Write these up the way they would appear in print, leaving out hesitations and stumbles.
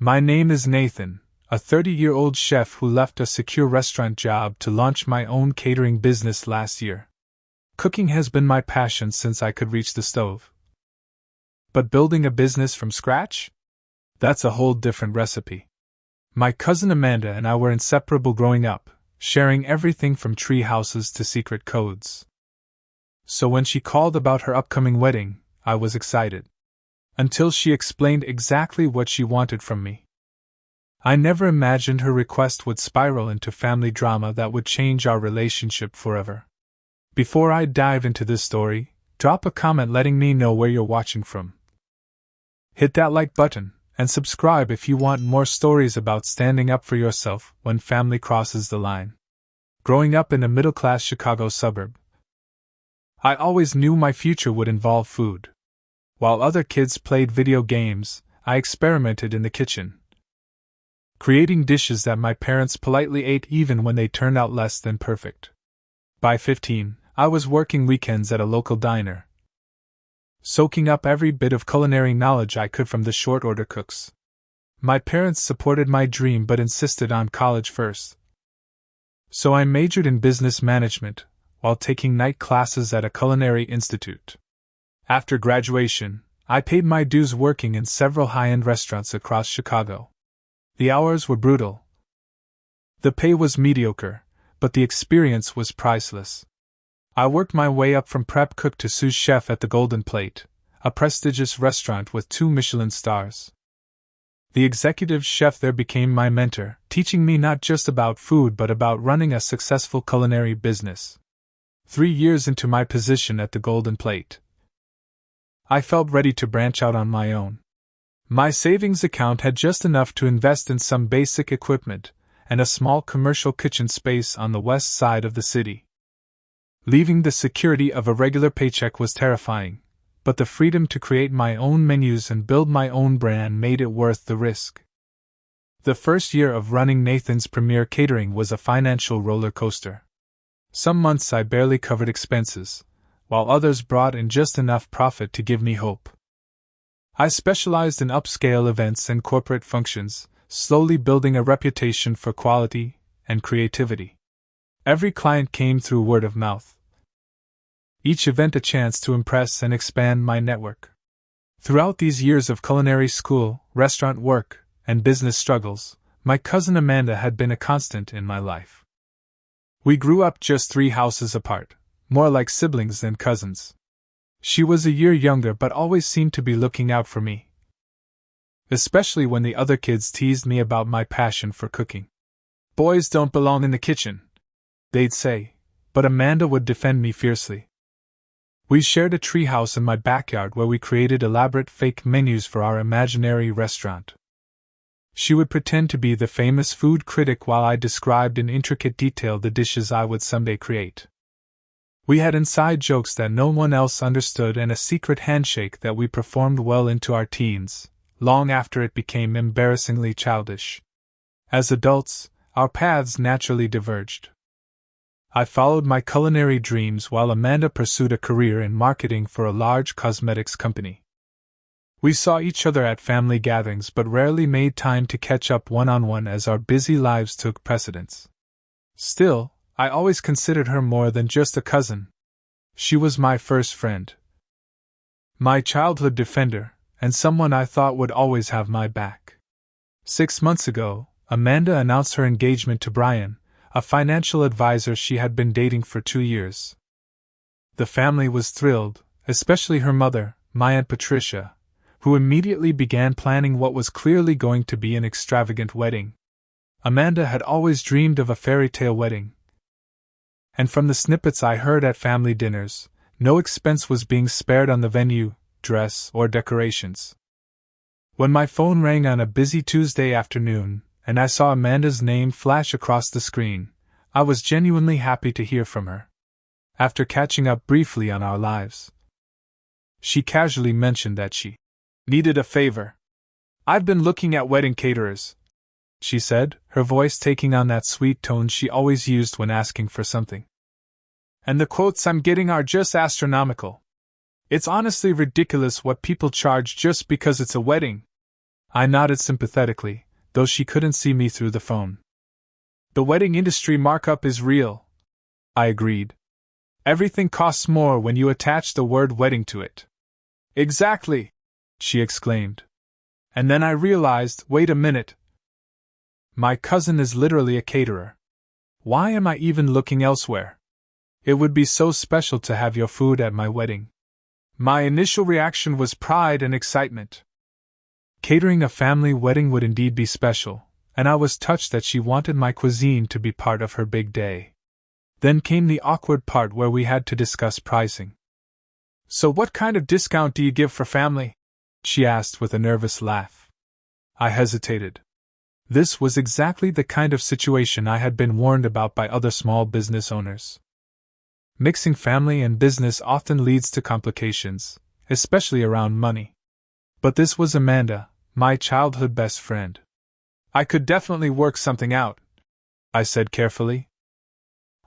My name is Nathan, a 30-year-old chef who left a secure restaurant job to launch my own catering business last year. Cooking has been my passion since I could reach the stove. But building a business from scratch? That's a whole different recipe. My cousin Amanda and I were inseparable growing up, sharing everything from tree houses to secret codes. So when she called about her upcoming wedding, I was excited. Until she explained exactly what she wanted from me. I never imagined her request would spiral into family drama that would change our relationship forever. Before I dive into this story, drop a comment letting me know where you're watching from. Hit that like button, and subscribe if you want more stories about standing up for yourself when family crosses the line. Growing up in a middle-class Chicago suburb, I always knew my future would involve food. While other kids played video games, I experimented in the kitchen, creating dishes that my parents politely ate even when they turned out less than perfect. By 15, I was working weekends at a local diner, soaking up every bit of culinary knowledge I could from the short-order cooks. My parents supported my dream but insisted on college first. So I majored in business management, while taking night classes at a culinary institute. After graduation, I paid my dues working in several high-end restaurants across Chicago. The hours were brutal. The pay was mediocre, but the experience was priceless. I worked my way up from prep cook to sous chef at the Golden Plate, a prestigious restaurant with 2 Michelin stars. The executive chef there became my mentor, teaching me not just about food but about running a successful culinary business. 3 years into my position at the Golden Plate, I felt ready to branch out on my own. My savings account had just enough to invest in some basic equipment and a small commercial kitchen space on the west side of the city. Leaving the security of a regular paycheck was terrifying, but the freedom to create my own menus and build my own brand made it worth the risk. The first year of running Nathan's Premier Catering was a financial roller coaster. Some months I barely covered expenses, while others brought in just enough profit to give me hope. I specialized in upscale events and corporate functions, slowly building a reputation for quality and creativity. Every client came through word of mouth. Each event a chance to impress and expand my network. Throughout these years of culinary school, restaurant work, and business struggles, my cousin Amanda had been a constant in my life. We grew up just 3 houses apart, more like siblings than cousins. She was a year younger but always seemed to be looking out for me, especially when the other kids teased me about my passion for cooking. "Boys don't belong in the kitchen," they'd say, but Amanda would defend me fiercely. We shared a treehouse in my backyard where we created elaborate fake menus for our imaginary restaurant. She would pretend to be the famous food critic while I described in intricate detail the dishes I would someday create. We had inside jokes that no one else understood and a secret handshake that we performed well into our teens, long after it became embarrassingly childish. As adults, our paths naturally diverged. I followed my culinary dreams while Amanda pursued a career in marketing for a large cosmetics company. We saw each other at family gatherings but rarely made time to catch up one-on-one as our busy lives took precedence. Still, I always considered her more than just a cousin. She was my first friend, my childhood defender, and someone I thought would always have my back. 6 months ago, Amanda announced her engagement to Brian, a financial advisor she had been dating for 2 years. The family was thrilled, especially her mother, my Aunt Patricia, who immediately began planning what was clearly going to be an extravagant wedding. Amanda had always dreamed of a fairy tale wedding, and from the snippets I heard at family dinners, no expense was being spared on the venue, dress, or decorations. When my phone rang on a busy Tuesday afternoon, and I saw Amanda's name flash across the screen, I was genuinely happy to hear from her. After catching up briefly on our lives, she casually mentioned that she needed a favor. "I've been looking at wedding caterers," she said, her voice taking on that sweet tone she always used when asking for something. "And the quotes I'm getting are just astronomical. It's honestly ridiculous what people charge just because it's a wedding. I nodded sympathetically, though she couldn't see me through the phone. The wedding industry markup is real, I agreed. Everything costs more when you attach the word wedding to it. Exactly, she exclaimed. And then I realized, wait a minute. My cousin is literally a caterer. Why am I even looking elsewhere? It would be so special to have your food at my wedding. My initial reaction was pride and excitement. Catering a family wedding would indeed be special, and I was touched that she wanted my cuisine to be part of her big day. Then came the awkward part where we had to discuss pricing. So what kind of discount do you give for family? She asked with a nervous laugh. I hesitated. This was exactly the kind of situation I had been warned about by other small business owners. Mixing family and business often leads to complications, especially around money. But this was Amanda, my childhood best friend. I could definitely work something out, I said carefully.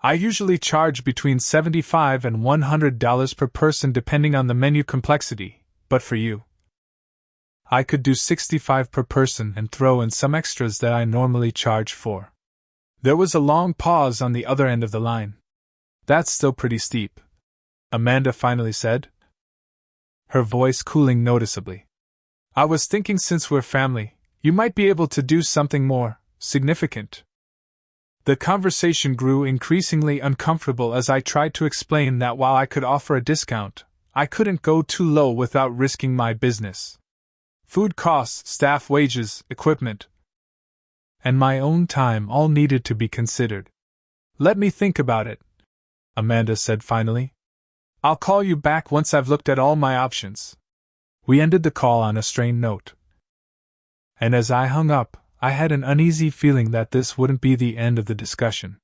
I usually charge between $75 and $100 per person depending on the menu complexity, but for you, I could do $65 per person and throw in some extras that I normally charge for. There was a long pause on the other end of the line. That's still pretty steep, Amanda finally said, her voice cooling noticeably. I was thinking since we're family, you might be able to do something more significant. The conversation grew increasingly uncomfortable as I tried to explain that while I could offer a discount, I couldn't go too low without risking my business. Food costs, staff wages, equipment, and my own time all needed to be considered. Let me think about it, Amanda said finally. I'll call you back once I've looked at all my options. We ended the call on a strained note. And as I hung up, I had an uneasy feeling that this wouldn't be the end of the discussion.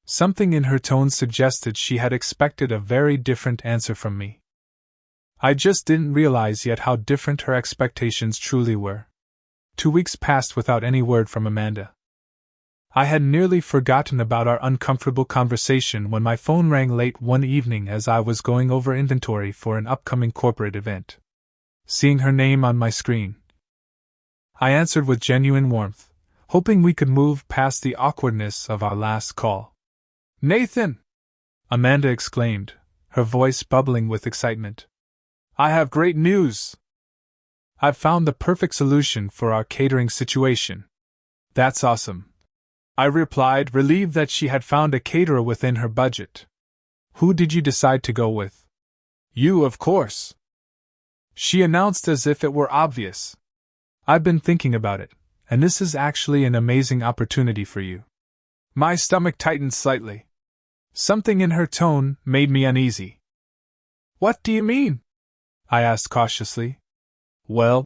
Something in her tone suggested she had expected a very different answer from me. I just didn't realize yet how different her expectations truly were. 2 weeks passed without any word from Amanda. I had nearly forgotten about our uncomfortable conversation when my phone rang late one evening as I was going over inventory for an upcoming corporate event. Seeing her name on my screen, I answered with genuine warmth, hoping we could move past the awkwardness of our last call. Nathan! Amanda exclaimed, her voice bubbling with excitement. I have great news! I've found the perfect solution for our catering situation. That's awesome, I replied, relieved that she had found a caterer within her budget. Who did you decide to go with? You, of course, she announced as if it were obvious. I've been thinking about it, and this is actually an amazing opportunity for you. My stomach tightened slightly. Something in her tone made me uneasy. What do you mean? I asked cautiously. Well,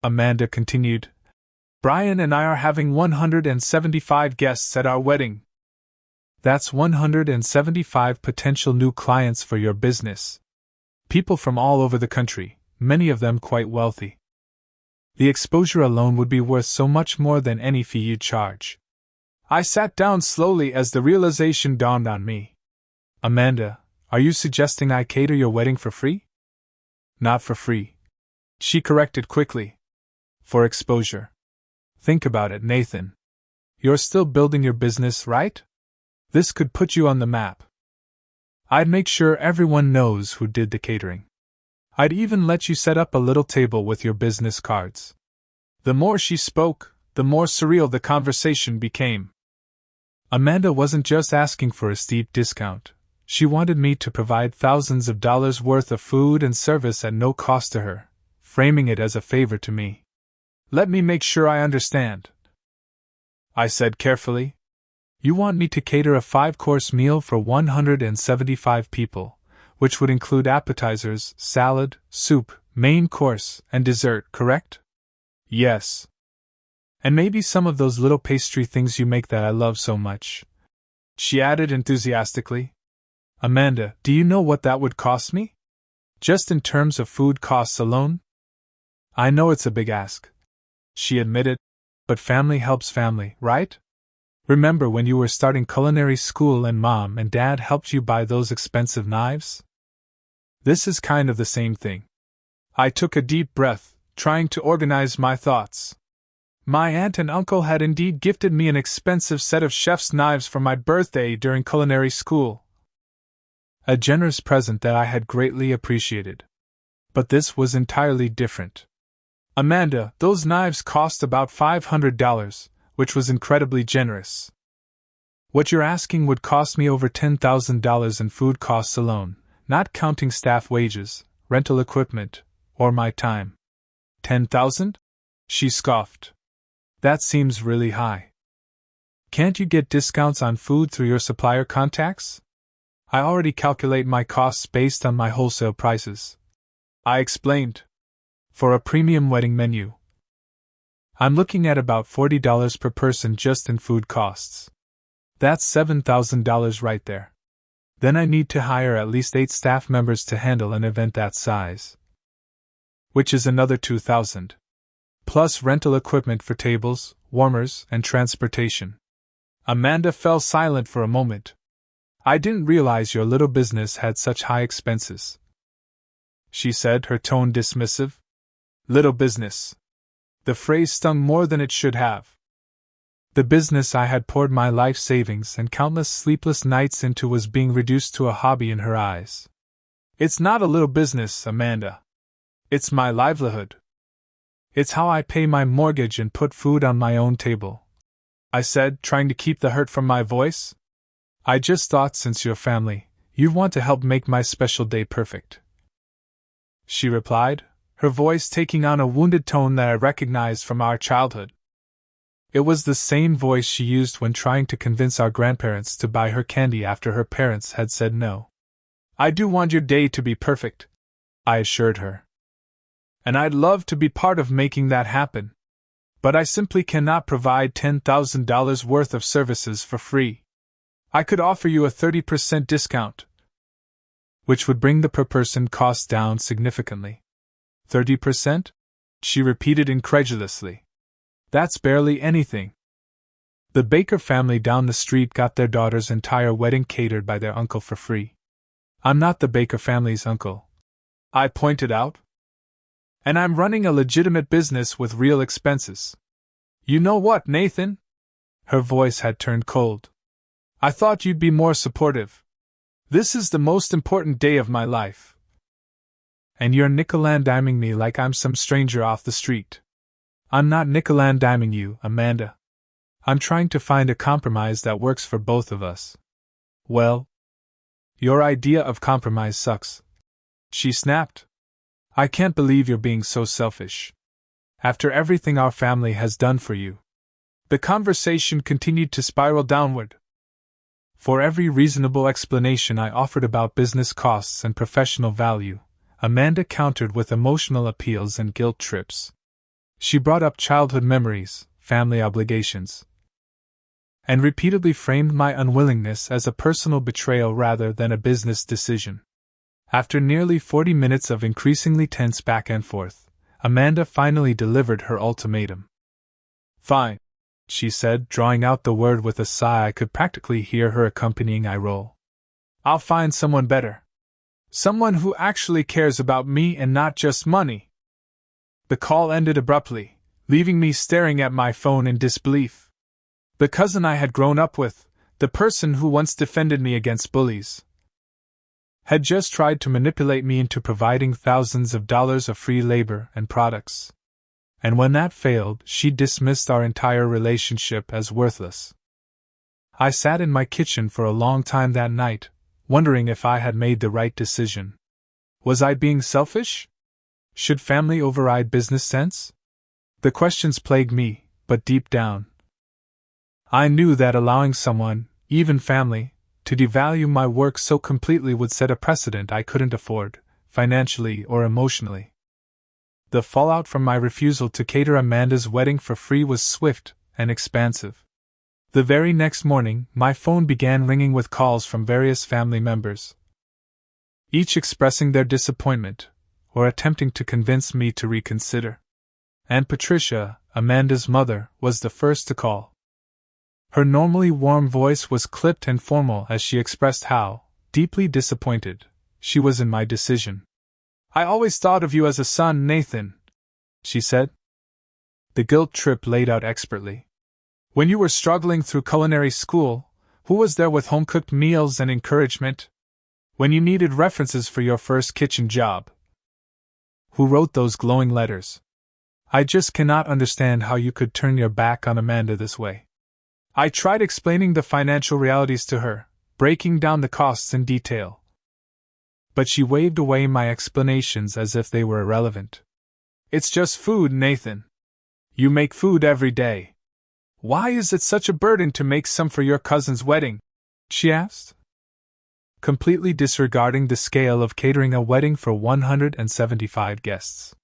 Amanda continued, Brian and I are having 175 guests at our wedding. That's 175 potential new clients for your business. People from all over the country, many of them quite wealthy. The exposure alone would be worth so much more than any fee you'd charge. I sat down slowly as the realization dawned on me. Amanda, are you suggesting I cater your wedding for free? Not for free, she corrected quickly. For exposure. Think about it, Nathan. You're still building your business, right? This could put you on the map. I'd make sure everyone knows who did the catering. I'd even let you set up a little table with your business cards. The more she spoke, the more surreal the conversation became. Amanda wasn't just asking for a steep discount. She wanted me to provide thousands of dollars worth of food and service at no cost to her, framing it as a favor to me. Let me make sure I understand, I said carefully. You want me to cater a 5-course meal for 175 people, which would include appetizers, salad, soup, main course, and dessert, correct? Yes. And maybe some of those little pastry things you make that I love so much, she added enthusiastically. Amanda, do you know what that would cost me? Just in terms of food costs alone? I know it's a big ask, she admitted, but family helps family, right? Remember when you were starting culinary school and Mom and Dad helped you buy those expensive knives? This is kind of the same thing. I took a deep breath, trying to organize my thoughts. My aunt and uncle had indeed gifted me an expensive set of chef's knives for my birthday during culinary school. A generous present that I had greatly appreciated. But this was entirely different. Amanda, those knives cost about $500, which was incredibly generous. What you're asking would cost me over $10,000 in food costs alone, not counting staff wages, rental equipment, or my time. $10,000? She scoffed. That seems really high. Can't you get discounts on food through your supplier contacts? I already calculate my costs based on my wholesale prices. I explained. For a premium wedding menu, I'm looking at about $40 per person just in food costs. That's $7,000 right there. Then I need to hire at least 8 staff members to handle an event that size, which is another $2,000. Plus rental equipment for tables, warmers, and transportation. Amanda fell silent for a moment. I didn't realize your little business had such high expenses, she said, her tone dismissive. Little business. The phrase stung more than it should have. The business I had poured my life savings and countless sleepless nights into was being reduced to a hobby in her eyes. It's not a little business, Amanda. It's my livelihood. It's how I pay my mortgage and put food on my own table, I said, trying to keep the hurt from my voice. I just thought since you're family, you'd want to help make my special day perfect, she replied, her voice taking on a wounded tone that I recognized from our childhood. It was the same voice she used when trying to convince our grandparents to buy her candy after her parents had said no. I do want your day to be perfect, I assured her. And I'd love to be part of making that happen. But I simply cannot provide $10,000 worth of services for free. I could offer you a 30% discount, which would bring the per-person cost down significantly. 30%? She repeated incredulously. That's barely anything. The Baker family down the street got their daughter's entire wedding catered by their uncle for free. I'm not the Baker family's uncle, I pointed out. And I'm running a legitimate business with real expenses. You know what, Nathan? Her voice had turned cold. I thought you'd be more supportive. This is the most important day of my life. And you're nickel-and-diming me like I'm some stranger off the street. I'm not nickel-and-diming you, Amanda. I'm trying to find a compromise that works for both of us. Well, your idea of compromise sucks, she snapped. I can't believe you're being so selfish. After everything our family has done for you. The conversation continued to spiral downward. For every reasonable explanation I offered about business costs and professional value, Amanda countered with emotional appeals and guilt trips. She brought up childhood memories, family obligations, and repeatedly framed my unwillingness as a personal betrayal rather than a business decision. After nearly 40 minutes of increasingly tense back and forth, Amanda finally delivered her ultimatum. Fine, she said, drawing out the word with a sigh I could practically hear her accompanying eye roll. I'll find someone better. Someone who actually cares about me and not just money. The call ended abruptly, leaving me staring at my phone in disbelief. The cousin I had grown up with, the person who once defended me against bullies, had just tried to manipulate me into providing thousands of dollars of free labor and products. And when that failed, she dismissed our entire relationship as worthless. I sat in my kitchen for a long time that night, wondering if I had made the right decision. Was I being selfish? Should family override business sense? The questions plagued me, but deep down, I knew that allowing someone, even family, to devalue my work so completely would set a precedent I couldn't afford, financially or emotionally. The fallout from my refusal to cater Amanda's wedding for free was swift and expansive. The very next morning, my phone began ringing with calls from various family members, each expressing their disappointment, or attempting to convince me to reconsider. Aunt Patricia, Amanda's mother, was the first to call. Her normally warm voice was clipped and formal as she expressed how, deeply disappointed, she was in my decision. I always thought of you as a son, Nathan, she said. the guilt trip laid out expertly. When you were struggling through culinary school, who was there with home-cooked meals and encouragement? When you needed references for your first kitchen job, who wrote those glowing letters? I just cannot understand how you could turn your back on Amanda this way. I tried explaining the financial realities to her, breaking down the costs in detail. But she waved away my explanations as if they were irrelevant. It's just food, Nathan. You make food every day. Why is it such a burden to make some for your cousin's wedding? She asked, completely disregarding the scale of catering a wedding for 175 guests.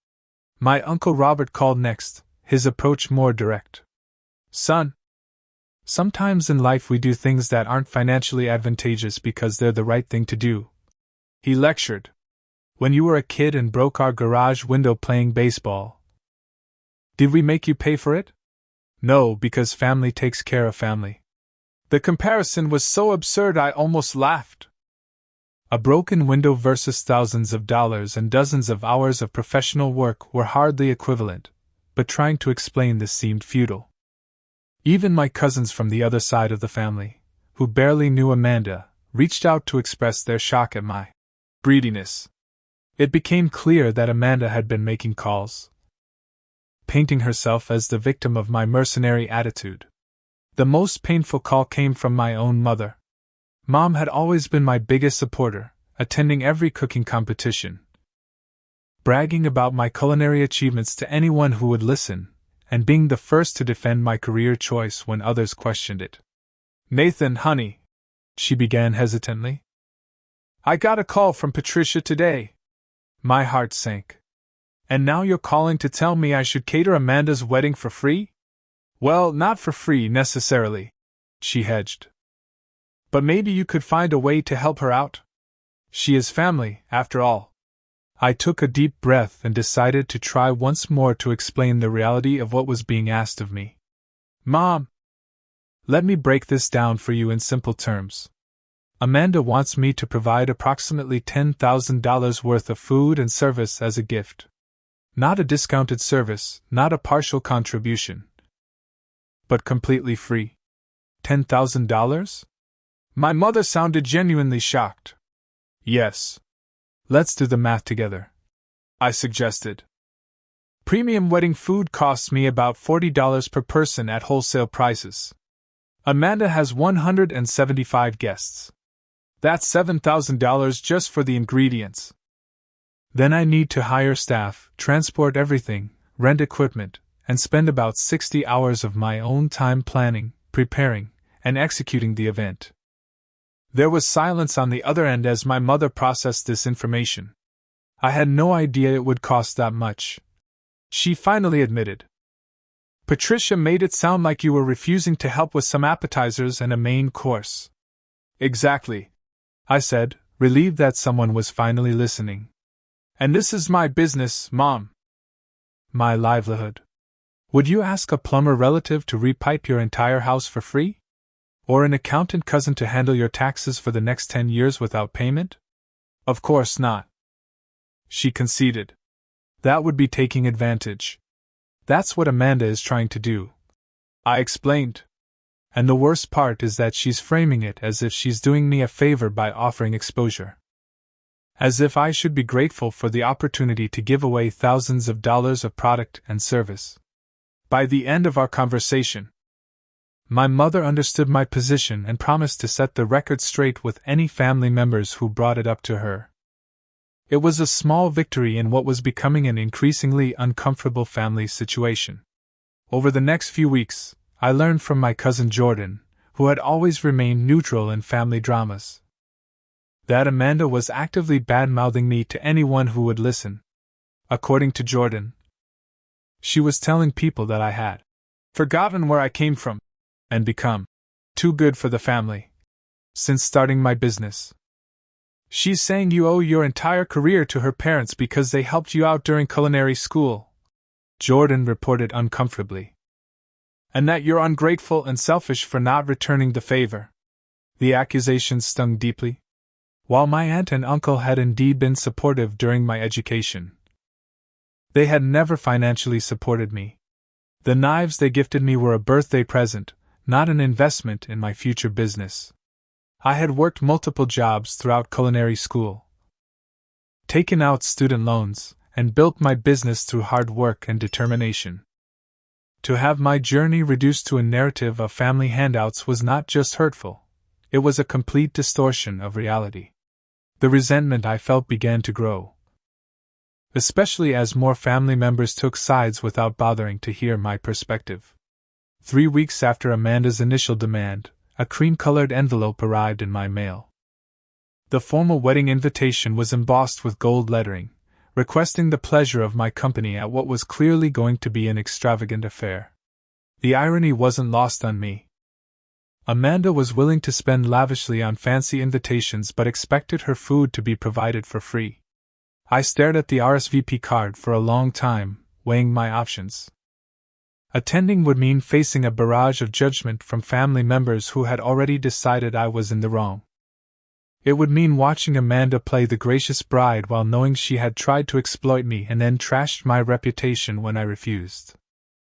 My Uncle Robert called next, his approach more direct. Son, sometimes in life we do things that aren't financially advantageous because they're the right thing to do. He lectured. When you were a kid and broke our garage window playing baseball, did we make you pay for it? No, because family takes care of family. The comparison was so absurd I almost laughed. A broken window versus thousands of dollars and dozens of hours of professional work were hardly equivalent, but trying to explain this seemed futile. Even my cousins from the other side of the family, who barely knew Amanda, reached out to express their shock at my greediness. It became clear that Amanda had been making calls, painting herself as the victim of my mercenary attitude. The most painful call came from my own mother. Mom had always been my biggest supporter, attending every cooking competition, bragging about my culinary achievements to anyone who would listen, and being the first to defend my career choice when others questioned it. Nathan, honey, she began hesitantly, I got a call from Patricia today. My heart sank. And now you're calling to tell me I should cater Amanda's wedding for free? Well, not for free necessarily, she hedged. But maybe you could find a way to help her out? She is family, after all. I took a deep breath and decided to try once more to explain the reality of what was being asked of me. Mom, let me break this down for you in simple terms. Amanda wants me to provide approximately $10,000 worth of food and service as a gift. Not a discounted service, not a partial contribution, but completely free. $10,000? My mother sounded genuinely shocked. Yes. Let's do the math together, I suggested. Premium wedding food costs me about $40 per person at wholesale prices. Amanda has 175 guests. That's $7,000 just for the ingredients. Then I need to hire staff, transport everything, rent equipment, and spend about 60 hours of my own time planning, preparing, and executing the event. There was silence on the other end as my mother processed this information. I had no idea it would cost that much. She finally admitted. Patricia made it sound like you were refusing to help with some appetizers and a main course. Exactly, I said, relieved that someone was finally listening. And this is my business, Mom. My livelihood. Would you ask a plumber relative to repipe your entire house for free? Or an accountant cousin to handle your taxes for the next 10 years without payment? Of course not. She conceded. That would be taking advantage. That's what Amanda is trying to do, I explained. And the worst part is that she's framing it as if she's doing me a favor by offering exposure. As if I should be grateful for the opportunity to give away thousands of dollars of product and service. By the end of our conversation, my mother understood my position and promised to set the record straight with any family members who brought it up to her. It was a small victory in what was becoming an increasingly uncomfortable family situation. Over the next few weeks, I learned from my cousin Jordan, who had always remained neutral in family dramas, that Amanda was actively bad-mouthing me to anyone who would listen. According to Jordan, she was telling people that I had forgotten where I came from and become too good for the family since starting my business. She's saying you owe your entire career to her parents because they helped you out during culinary school, Jordan reported uncomfortably. And that you're ungrateful and selfish for not returning the favor. The accusations stung deeply. While my aunt and uncle had indeed been supportive during my education, they had never financially supported me. The knives they gifted me were a birthday present, not an investment in my future business. I had worked multiple jobs throughout culinary school, taken out student loans, and built my business through hard work and determination. To have my journey reduced to a narrative of family handouts was not just hurtful, it was a complete distortion of reality. The resentment I felt began to grow, especially as more family members took sides without bothering to hear my perspective. 3 weeks after Amanda's initial demand, a cream-colored envelope arrived in my mail. The formal wedding invitation was embossed with gold lettering, requesting the pleasure of my company at what was clearly going to be an extravagant affair. The irony wasn't lost on me. Amanda was willing to spend lavishly on fancy invitations but expected her food to be provided for free. I stared at the RSVP card for a long time, weighing my options. Attending would mean facing a barrage of judgment from family members who had already decided I was in the wrong. It would mean watching Amanda play the gracious bride while knowing she had tried to exploit me and then trashed my reputation when I refused.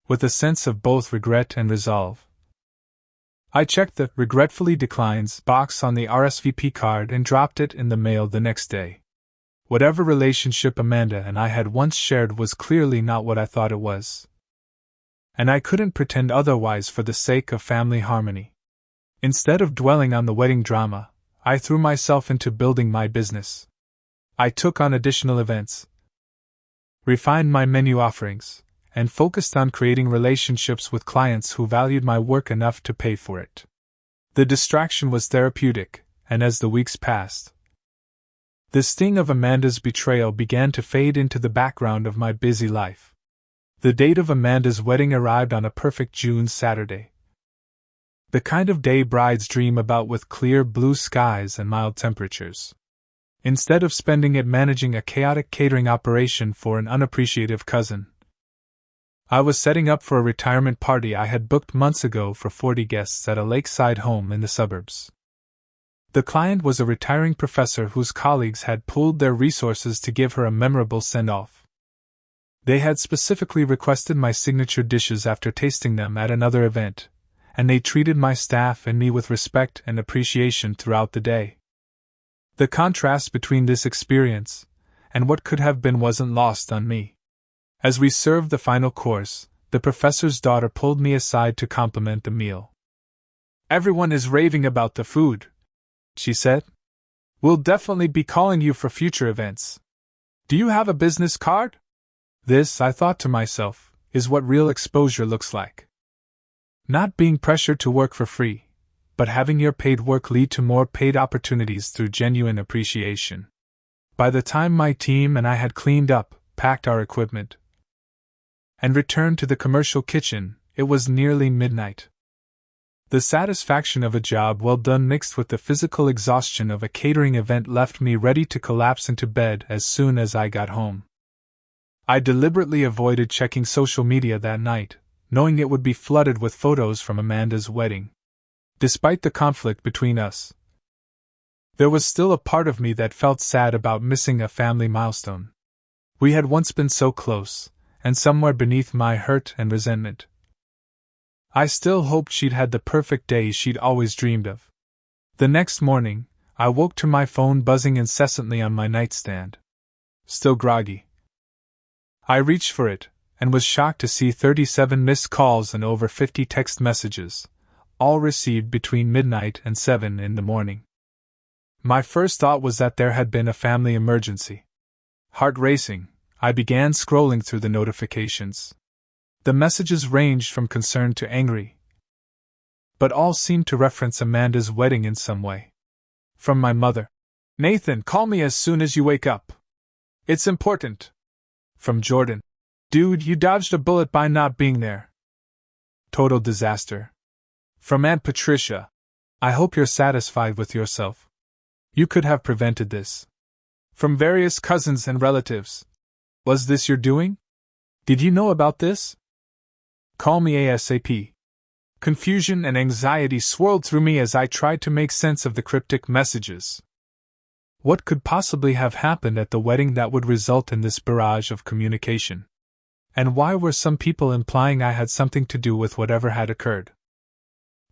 With a sense of both regret and resolve, I checked the "regretfully declines" box on the RSVP card and dropped it in the mail the next day. Whatever relationship Amanda and I had once shared was clearly not what I thought it was. And I couldn't pretend otherwise for the sake of family harmony. Instead of dwelling on the wedding drama, I threw myself into building my business. I took on additional events, refined my menu offerings, and focused on creating relationships with clients who valued my work enough to pay for it. The distraction was therapeutic, and as the weeks passed, the sting of Amanda's betrayal began to fade into the background of my busy life. The date of Amanda's wedding arrived on a perfect June Saturday. The kind of day brides dream about with clear blue skies and mild temperatures. Instead of spending it managing a chaotic catering operation for an unappreciative cousin, I was setting up for a retirement party I had booked months ago for 40 guests at a lakeside home in the suburbs. The client was a retiring professor whose colleagues had pooled their resources to give her a memorable send-off. They had specifically requested my signature dishes after tasting them at another event, and they treated my staff and me with respect and appreciation throughout the day. The contrast between this experience and what could have been wasn't lost on me. As we served the final course, the professor's daughter pulled me aside to compliment the meal. "Everyone is raving about the food," she said. "We'll definitely be calling you for future events. Do you have a business card?" This, I thought to myself, is what real exposure looks like. Not being pressured to work for free, but having your paid work lead to more paid opportunities through genuine appreciation. By the time my team and I had cleaned up, packed our equipment, and returned to the commercial kitchen, it was nearly midnight. The satisfaction of a job well done mixed with the physical exhaustion of a catering event left me ready to collapse into bed as soon as I got home. I deliberately avoided checking social media that night, knowing it would be flooded with photos from Amanda's wedding. Despite the conflict between us, there was still a part of me that felt sad about missing a family milestone. We had once been so close, and somewhere beneath my hurt and resentment, I still hoped she'd had the perfect day she'd always dreamed of. The next morning, I woke to my phone buzzing incessantly on my nightstand. Still groggy, I reached for it, and was shocked to see 37 missed calls and over 50 text messages, all received between midnight and 7 in the morning. My first thought was that there had been a family emergency. Heart racing, I began scrolling through the notifications. The messages ranged from concerned to angry, but all seemed to reference Amanda's wedding in some way. From my mother: "Nathan, call me as soon as you wake up. It's important." From Jordan: "Dude, you dodged a bullet by not being there. Total disaster." From Aunt Patricia: "I hope you're satisfied with yourself. You could have prevented this." From various cousins and relatives: "Was this your doing? Did you know about this? Call me ASAP." Confusion and anxiety swirled through me as I tried to make sense of the cryptic messages. What could possibly have happened at the wedding that would result in this barrage of communication? And why were some people implying I had something to do with whatever had occurred?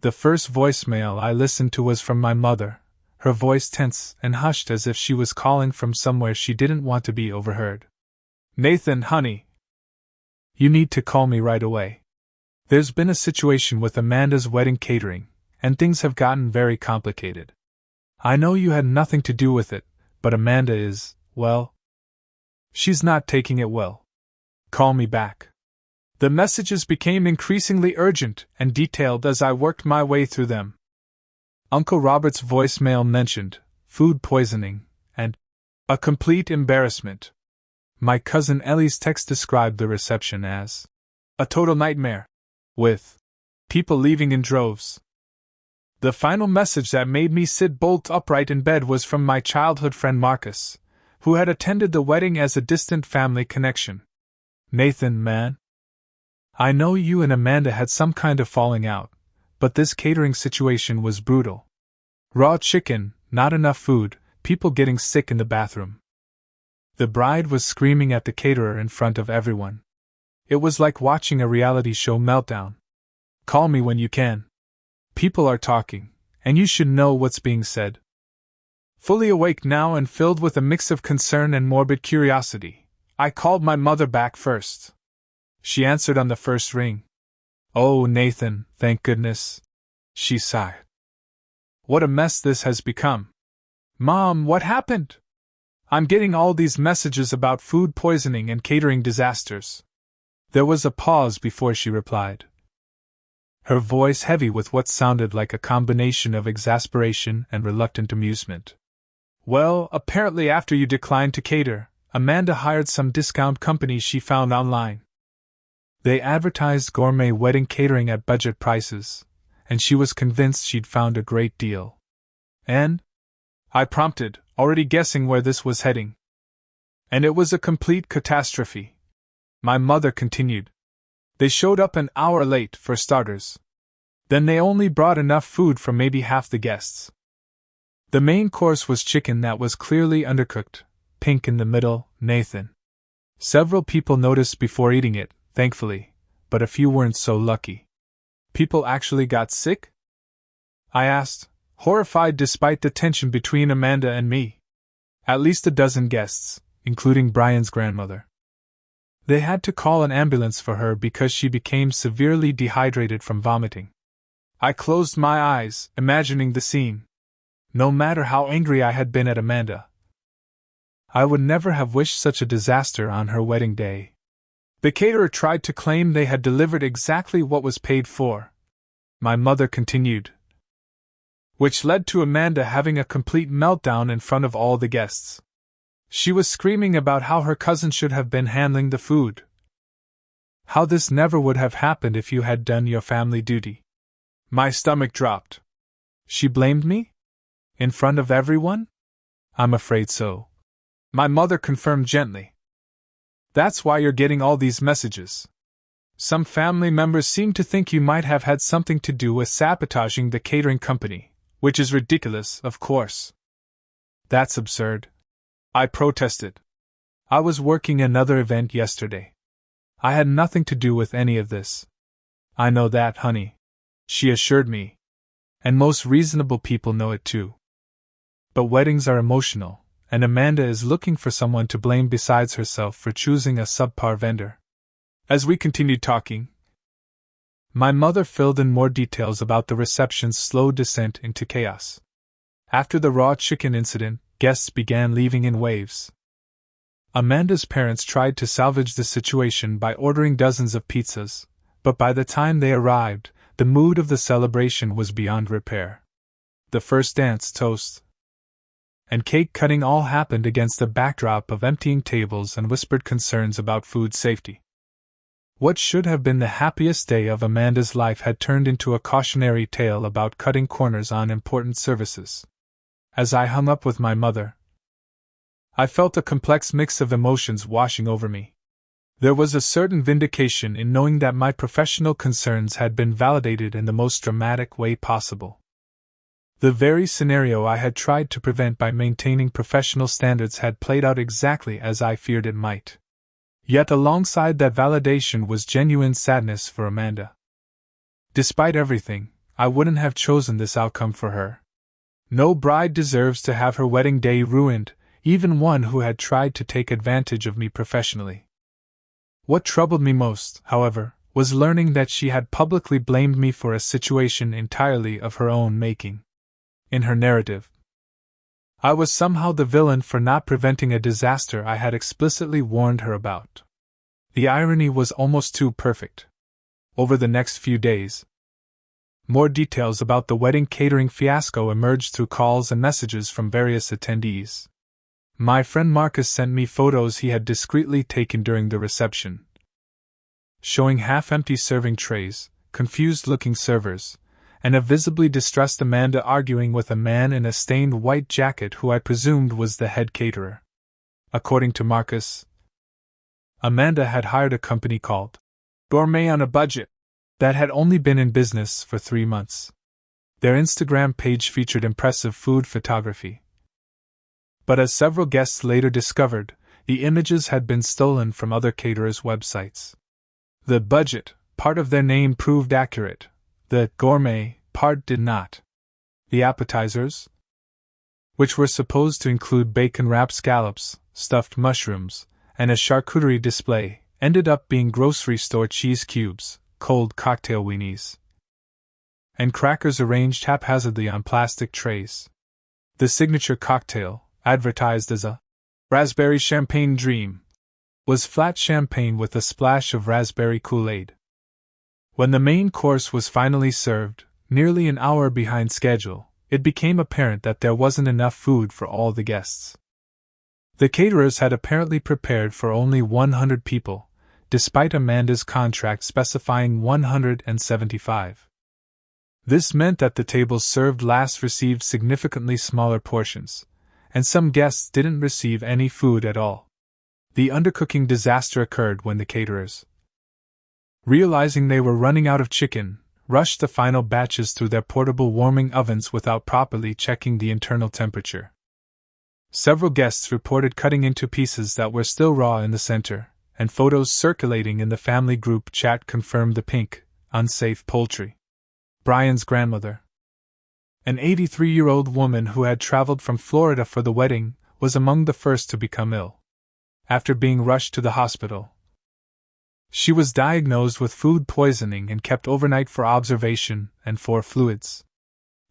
The first voicemail I listened to was from my mother, her voice tense and hushed as if she was calling from somewhere she didn't want to be overheard. "Nathan, honey. You need to call me right away. There's been a situation with Amanda's wedding catering, and things have gotten very complicated. I know you had nothing to do with it, but Amanda is, well, she's not taking it well. Call me back." The messages became increasingly urgent and detailed as I worked my way through them. Uncle Robert's voicemail mentioned food poisoning and a complete embarrassment. My cousin Ellie's text described the reception as a total nightmare, with people leaving in droves. The final message that made me sit bolt upright in bed was from my childhood friend Marcus, who had attended the wedding as a distant family connection. "Nathan, man. I know you and Amanda had some kind of falling out, but this catering situation was brutal. Raw chicken, not enough food, people getting sick in the bathroom. The bride was screaming at the caterer in front of everyone. It was like watching a reality show meltdown. Call me when you can. People are talking, and you should know what's being said." Fully awake now and filled with a mix of concern and morbid curiosity, I called my mother back first. She answered on the first ring. "Oh, Nathan, thank goodness," she sighed. "What a mess this has become. Mom, what happened? I'm getting all these messages about food poisoning and catering disasters." There was a pause before she replied, her voice heavy with what sounded like a combination of exasperation and reluctant amusement. "Well, apparently after you declined to cater, Amanda hired some discount company she found online. They advertised gourmet wedding catering at budget prices, and she was convinced she'd found a great deal. And?" I prompted, already guessing where this was heading. "And it was a complete catastrophe," my mother continued. "They showed up an hour late, for starters. Then they only brought enough food for maybe half the guests. The main course was chicken that was clearly undercooked, pink in the middle, Nathan. Several people noticed before eating it, thankfully, but a few weren't so lucky." "People actually got sick?" I asked, horrified despite the tension between Amanda and me. "At least a dozen guests, including Brian's grandmother. They had to call an ambulance for her because she became severely dehydrated from vomiting." I closed my eyes, imagining the scene. No matter how angry I had been at Amanda, I would never have wished such a disaster on her wedding day. The caterer tried to claim they had delivered exactly what was paid for, my mother continued, which led to Amanda having a complete meltdown in front of all the guests. She was screaming about how her cousin should have been handling the food. How this never would have happened if you had done your family duty. My stomach dropped. She blamed me? In front of everyone? I'm afraid so. My mother confirmed gently. That's why you're getting all these messages. Some family members seem to think you might have had something to do with sabotaging the catering company, which is ridiculous, of course. That's absurd. I protested. I was working another event yesterday. I had nothing to do with any of this. I know that, honey, she assured me. And most reasonable people know it too. But weddings are emotional, and Amanda is looking for someone to blame besides herself for choosing a subpar vendor. As we continued talking, my mother filled in more details about the reception's slow descent into chaos. After the raw chicken incident, guests began leaving in waves. Amanda's parents tried to salvage the situation by ordering dozens of pizzas, but by the time they arrived, the mood of the celebration was beyond repair. The first dance, toast, and cake cutting all happened against the backdrop of emptying tables and whispered concerns about food safety. What should have been the happiest day of Amanda's life had turned into a cautionary tale about cutting corners on important services. As I hung up with my mother, I felt a complex mix of emotions washing over me. There was a certain vindication in knowing that my professional concerns had been validated in the most dramatic way possible. The very scenario I had tried to prevent by maintaining professional standards had played out exactly as I feared it might. Yet alongside that validation was genuine sadness for Amanda. Despite everything, I wouldn't have chosen this outcome for her. No bride deserves to have her wedding day ruined, even one who had tried to take advantage of me professionally. What troubled me most, however, was learning that she had publicly blamed me for a situation entirely of her own making. In her narrative, I was somehow the villain for not preventing a disaster I had explicitly warned her about. The irony was almost too perfect. Over the next few days, more details about the wedding catering fiasco emerged through calls and messages from various attendees. My friend Marcus sent me photos he had discreetly taken during the reception, showing half-empty serving trays, confused-looking servers, and a visibly distressed Amanda arguing with a man in a stained white jacket who I presumed was the head caterer. According to Marcus, Amanda had hired a company called Gourmet on a Budget that had only been in business for 3 months. Their Instagram page featured impressive food photography. But as several guests later discovered, the images had been stolen from other caterers' websites. The budget part of their name proved accurate. The gourmet part did not. The appetizers, which were supposed to include bacon-wrapped scallops, stuffed mushrooms, and a charcuterie display, ended up being grocery store cheese cubes, cold cocktail weenies, and crackers arranged haphazardly on plastic trays. The signature cocktail, advertised as a raspberry champagne dream, was flat champagne with a splash of raspberry Kool-Aid. When the main course was finally served, nearly an hour behind schedule, it became apparent that there wasn't enough food for all the guests. The caterers had apparently prepared for only 100 people, despite Amanda's contract specifying 175. This meant that the tables served last received significantly smaller portions, and some guests didn't receive any food at all. The undercooking disaster occurred when the caterers, realizing they were running out of chicken, rushed the final batches through their portable warming ovens without properly checking the internal temperature. Several guests reported cutting into pieces that were still raw in the center, and photos circulating in the family group chat confirmed the pink, unsafe poultry. Brian's grandmother, an 83-year-old woman who had traveled from Florida for the wedding, was among the first to become ill. After being rushed to the hospital, she was diagnosed with food poisoning and kept overnight for observation and for fluids.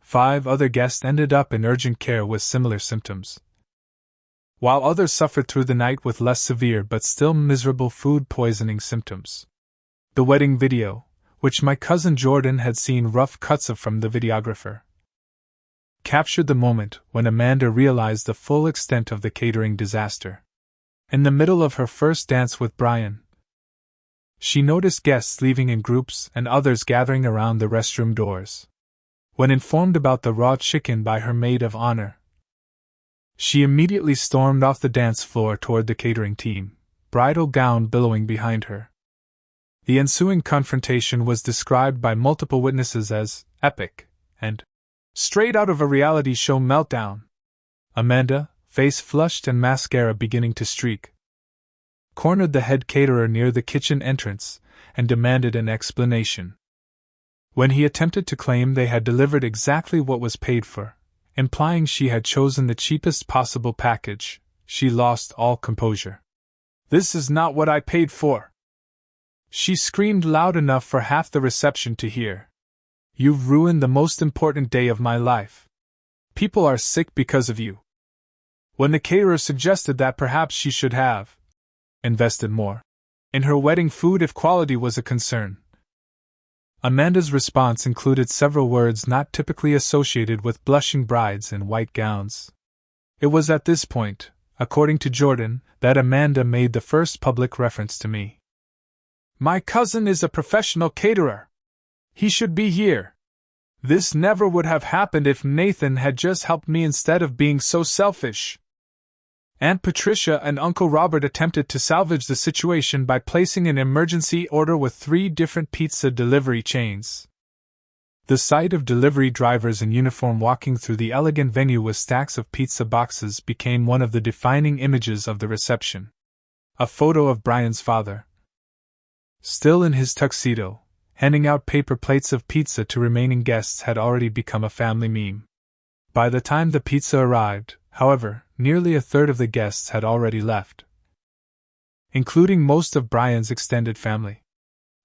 5 other guests ended up in urgent care with similar symptoms, while others suffered through the night with less severe but still miserable food poisoning symptoms. The wedding video, which my cousin Jordan had seen rough cuts of from the videographer, captured the moment when Amanda realized the full extent of the catering disaster. In the middle of her first dance with Brian, she noticed guests leaving in groups and others gathering around the restroom doors. When informed about the raw chicken by her maid of honor, she immediately stormed off the dance floor toward the catering team, bridal gown billowing behind her. The ensuing confrontation was described by multiple witnesses as epic and straight out of a reality show meltdown. Amanda, face flushed and mascara beginning to streak, cornered the head caterer near the kitchen entrance and demanded an explanation. When he attempted to claim they had delivered exactly what was paid for, implying she had chosen the cheapest possible package, she lost all composure. "This is not what I paid for!" she screamed loud enough for half the reception to hear. "You've ruined the most important day of my life. People are sick because of you." When the caterer suggested that perhaps she should have invested more in her wedding food if quality was a concern, Amanda's response included several words not typically associated with blushing brides in white gowns. It was at this point, according to Jordan, that Amanda made the first public reference to me. "My cousin is a professional caterer. He should be here. This never would have happened if Nathan had just helped me instead of being so selfish." Aunt Patricia and Uncle Robert attempted to salvage the situation by placing an emergency order with 3 different pizza delivery chains. The sight of delivery drivers in uniform walking through the elegant venue with stacks of pizza boxes became one of the defining images of the reception. A photo of Brian's father, still in his tuxedo, handing out paper plates of pizza to remaining guests, had already become a family meme. By the time the pizza arrived, however, nearly a third of the guests had already left, including most of Brian's extended family.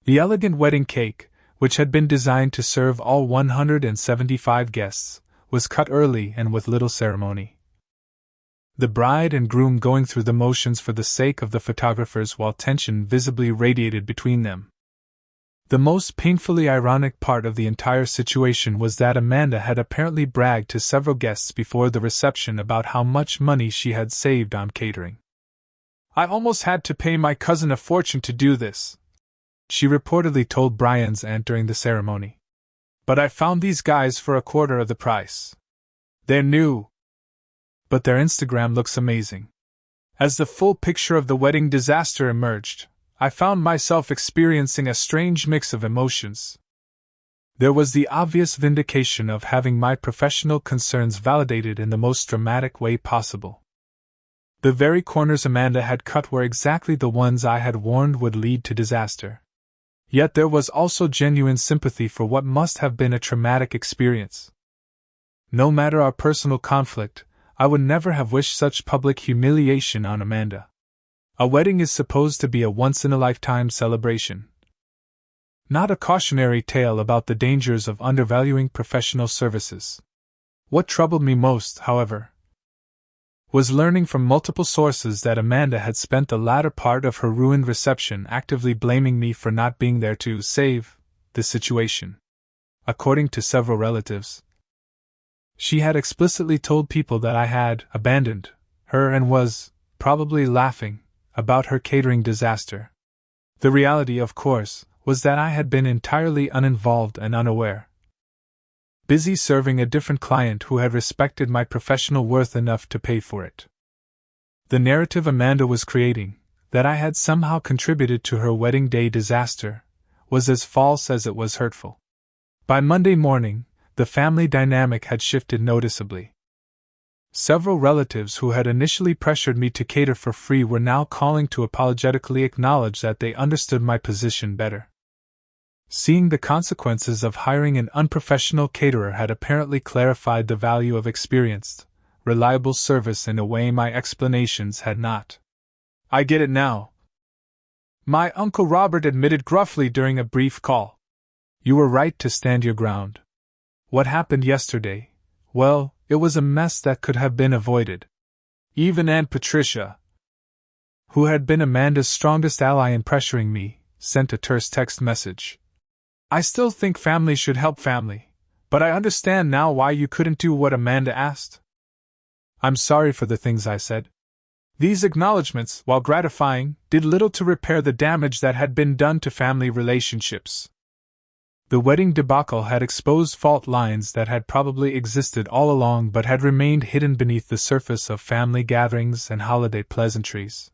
The elegant wedding cake, which had been designed to serve all 175 guests, was cut early and with little ceremony. The bride and groom going through the motions for the sake of the photographers while tension visibly radiated between them. The most painfully ironic part of the entire situation was that Amanda had apparently bragged to several guests before the reception about how much money she had saved on catering. "I almost had to pay my cousin a fortune to do this," she reportedly told Brian's aunt during the ceremony. "But I found these guys for a quarter of the price. They're new, but their Instagram looks amazing." As the full picture of the wedding disaster emerged, I found myself experiencing a strange mix of emotions. There was the obvious vindication of having my professional concerns validated in the most dramatic way possible. The very corners Amanda had cut were exactly the ones I had warned would lead to disaster. Yet there was also genuine sympathy for what must have been a traumatic experience. No matter our personal conflict, I would never have wished such public humiliation on Amanda. A wedding is supposed to be a once-in-a-lifetime celebration, not a cautionary tale about the dangers of undervaluing professional services. What troubled me most, however, was learning from multiple sources that Amanda had spent the latter part of her ruined reception actively blaming me for not being there to save the situation. According to several relatives, she had explicitly told people that I had abandoned her and was, probably laughing, about her catering disaster. The reality, of course, was that I had been entirely uninvolved and unaware, busy serving a different client who had respected my professional worth enough to pay for it. The narrative Amanda was creating, that I had somehow contributed to her wedding day disaster, was as false as it was hurtful. By Monday morning, the family dynamic had shifted noticeably. Several relatives who had initially pressured me to cater for free were now calling to apologetically acknowledge that they understood my position better. Seeing the consequences of hiring an unprofessional caterer had apparently clarified the value of experienced, reliable service in a way my explanations had not. "I get it now," my Uncle Robert admitted gruffly during a brief call. "You were right to stand your ground. What happened yesterday, well, it was a mess that could have been avoided." Even Aunt Patricia, who had been Amanda's strongest ally in pressuring me, sent a terse text message. "I still think family should help family, but I understand now why you couldn't do what Amanda asked. I'm sorry for the things I said." These acknowledgments, while gratifying, did little to repair the damage that had been done to family relationships. The wedding debacle had exposed fault lines that had probably existed all along but had remained hidden beneath the surface of family gatherings and holiday pleasantries.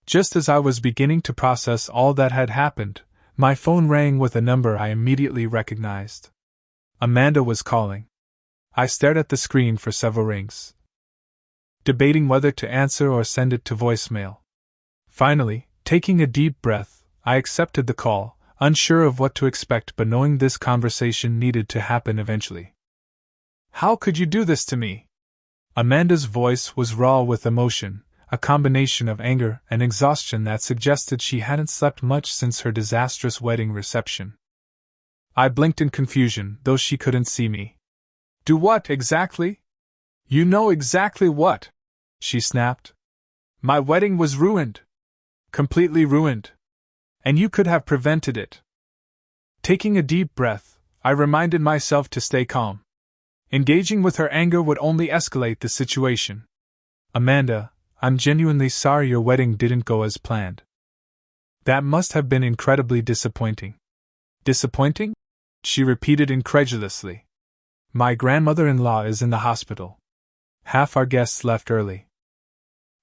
Just as I was beginning to process all that had happened, my phone rang with a number I immediately recognized. Amanda was calling. I stared at the screen for several rings, debating whether to answer or send it to voicemail. Finally, taking a deep breath, I accepted the call, unsure of what to expect but knowing this conversation needed to happen eventually. "How could you do this to me?" Amanda's voice was raw with emotion, a combination of anger and exhaustion that suggested she hadn't slept much since her disastrous wedding reception. I blinked in confusion, though she couldn't see me. "Do what exactly?" "You know exactly what," she snapped. "My wedding was ruined. Completely ruined. And you could have prevented it." Taking a deep breath, I reminded myself to stay calm. Engaging with her anger would only escalate the situation. "Amanda, I'm genuinely sorry your wedding didn't go as planned. That must have been incredibly disappointing." "Disappointing?" she repeated incredulously. "My grandmother-in-law is in the hospital. Half our guests left early.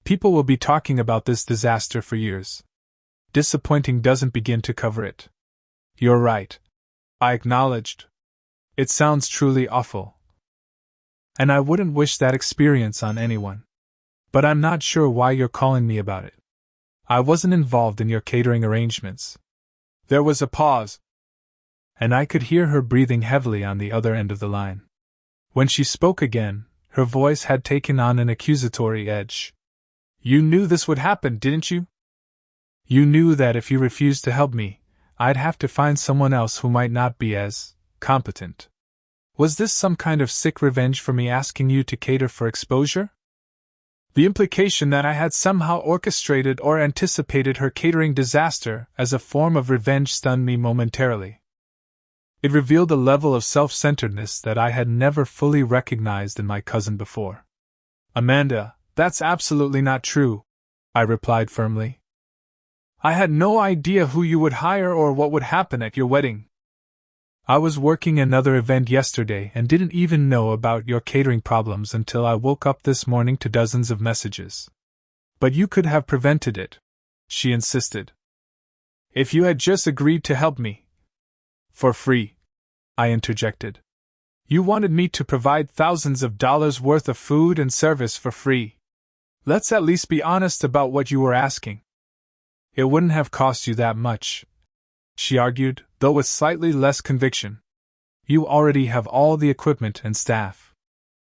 People will be talking about this disaster for years. Disappointing doesn't begin to cover it." "You're right," I acknowledged. "It sounds truly awful. And I wouldn't wish that experience on anyone. But I'm not sure why you're calling me about it." I wasn't involved in your catering arrangements. There was a pause, and I could hear her breathing heavily on the other end of the line. When she spoke again, her voice had taken on an accusatory edge. You knew this would happen, didn't you? You knew that if you refused to help me, I'd have to find someone else who might not be as competent. Was this some kind of sick revenge for me asking you to cater for exposure? The implication that I had somehow orchestrated or anticipated her catering disaster as a form of revenge stunned me momentarily. It revealed a level of self-centeredness that I had never fully recognized in my cousin before. Amanda, that's absolutely not true, I replied firmly. I had no idea who you would hire or what would happen at your wedding. I was working another event yesterday and didn't even know about your catering problems until I woke up this morning to dozens of messages. But you could have prevented it, she insisted. If you had just agreed to help me. For free, I interjected. You wanted me to provide thousands of dollars worth of food and service for free. Let's at least be honest about what you were asking. It wouldn't have cost you that much, she argued, though with slightly less conviction. You already have all the equipment and staff.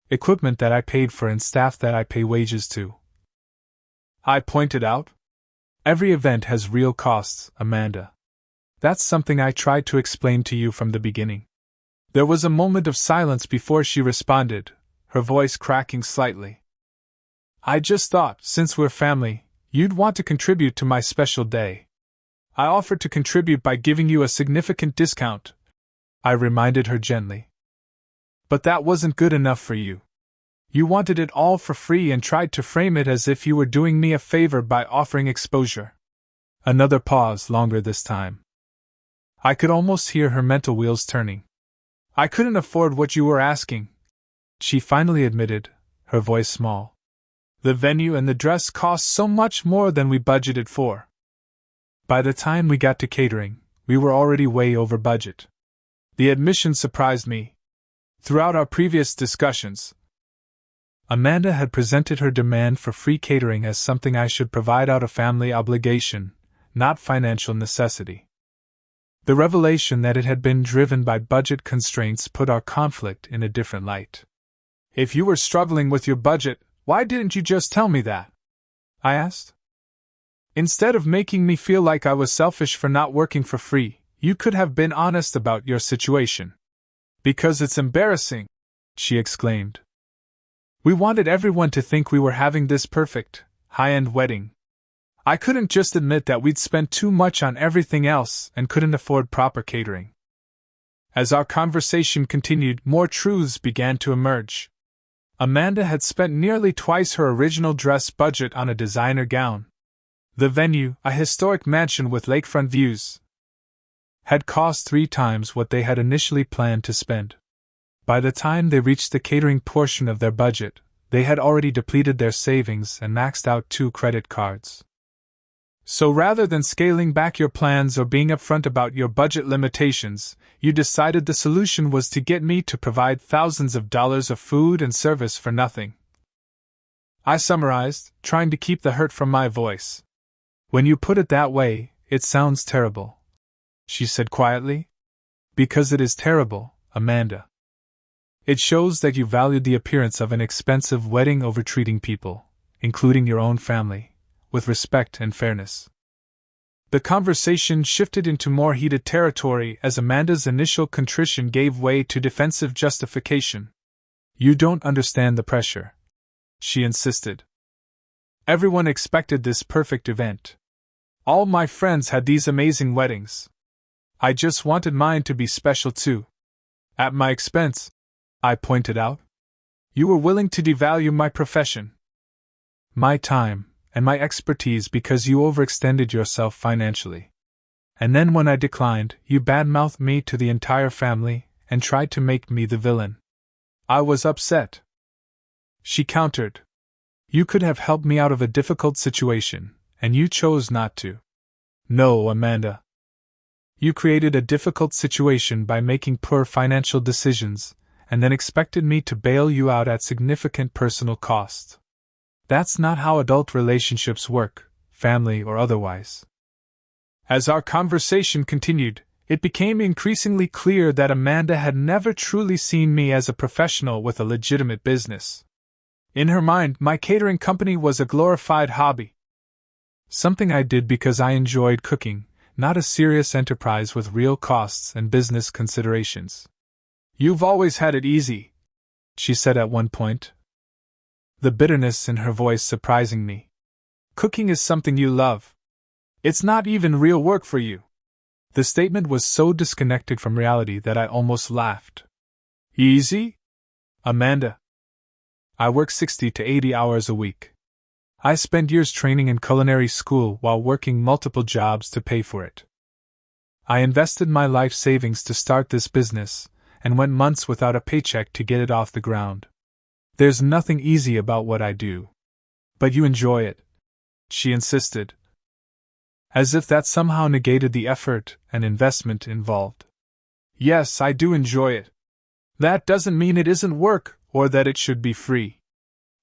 Equipment that I paid for and staff that I pay wages to. I pointed out. Every event has real costs, Amanda. That's something I tried to explain to you from the beginning. There was a moment of silence before she responded, her voice cracking slightly. I just thought, since we're family, you'd want to contribute to my special day. I offered to contribute by giving you a significant discount, I reminded her gently. But that wasn't good enough for you. You wanted it all for free and tried to frame it as if you were doing me a favor by offering exposure. Another pause, longer this time. I could almost hear her mental wheels turning. I couldn't afford what you were asking, she finally admitted, her voice small. The venue and the dress cost so much more than we budgeted for. By the time we got to catering, we were already way over budget. The admission surprised me. Throughout our previous discussions, Amanda had presented her demand for free catering as something I should provide out of family obligation, not financial necessity. The revelation that it had been driven by budget constraints put our conflict in a different light. If you were struggling with your budget, why didn't you just tell me that? I asked. Instead of making me feel like I was selfish for not working for free, you could have been honest about your situation. Because it's embarrassing, she exclaimed. We wanted everyone to think we were having this perfect, high-end wedding. I couldn't just admit that we'd spent too much on everything else and couldn't afford proper catering. As our conversation continued, more truths began to emerge. Amanda had spent nearly twice her original dress budget on a designer gown. The venue, a historic mansion with lakefront views, had cost 3 times what they had initially planned to spend. By the time they reached the catering portion of their budget, they had already depleted their savings and maxed out 2 credit cards. So rather than scaling back your plans or being upfront about your budget limitations, you decided the solution was to get me to provide thousands of dollars of food and service for nothing. I summarized, trying to keep the hurt from my voice. When you put it that way, it sounds terrible, she said quietly. Because it is terrible, Amanda. It shows that you valued the appearance of an expensive wedding over treating people, including your own family, with respect and fairness. The conversation shifted into more heated territory as Amanda's initial contrition gave way to defensive justification. You don't understand the pressure, she insisted. Everyone expected this perfect event. All my friends had these amazing weddings. I just wanted mine to be special too. At my expense, I pointed out. You were willing to devalue my profession, my time, and my expertise because you overextended yourself financially. And then when I declined, you badmouthed me to the entire family and tried to make me the villain. I was upset. She countered. You could have helped me out of a difficult situation, and you chose not to. No, Amanda. You created a difficult situation by making poor financial decisions, and then expected me to bail you out at significant personal cost. That's not how adult relationships work, family or otherwise. As our conversation continued, it became increasingly clear that Amanda had never truly seen me as a professional with a legitimate business. In her mind, my catering company was a glorified hobby. Something I did because I enjoyed cooking, not a serious enterprise with real costs and business considerations. "You've always had it easy," she said at one point, the bitterness in her voice surprising me. "Cooking is something you love. It's not even real work for you." The statement was so disconnected from reality that I almost laughed. "Easy? Amanda. I work 60 to 80 hours a week. I spent years training in culinary school while working multiple jobs to pay for it. I invested my life savings to start this business, and went months without a paycheck to get it off the ground. There's nothing easy about what I do." "But you enjoy it," she insisted, as if that somehow negated the effort and investment involved. "Yes, I do enjoy it. That doesn't mean it isn't work or that it should be free.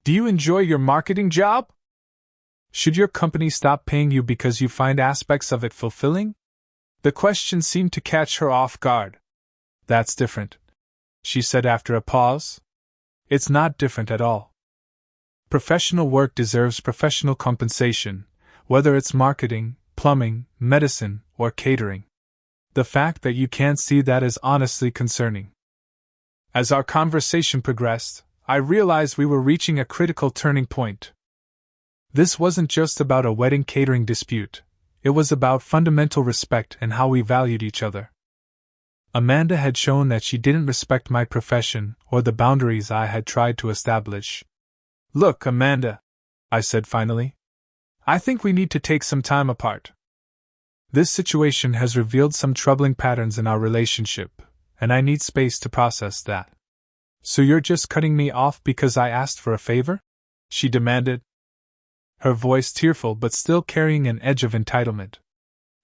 Do you enjoy your marketing job? Should your company stop paying you because you find aspects of it fulfilling?" The question seemed to catch her off guard. "That's different," she said after a pause. "It's not different at all. Professional work deserves professional compensation, whether it's marketing, plumbing, medicine, or catering. The fact that you can't see that is honestly concerning." As our conversation progressed, I realized we were reaching a critical turning point. This wasn't just about a wedding catering dispute, it was about fundamental respect and how we valued each other. Amanda had shown that she didn't respect my profession or the boundaries I had tried to establish. "Look, Amanda," I said finally, "I think we need to take some time apart. This situation has revealed some troubling patterns in our relationship, and I need space to process that." "So you're just cutting me off because I asked for a favor?" she demanded, her voice tearful but still carrying an edge of entitlement.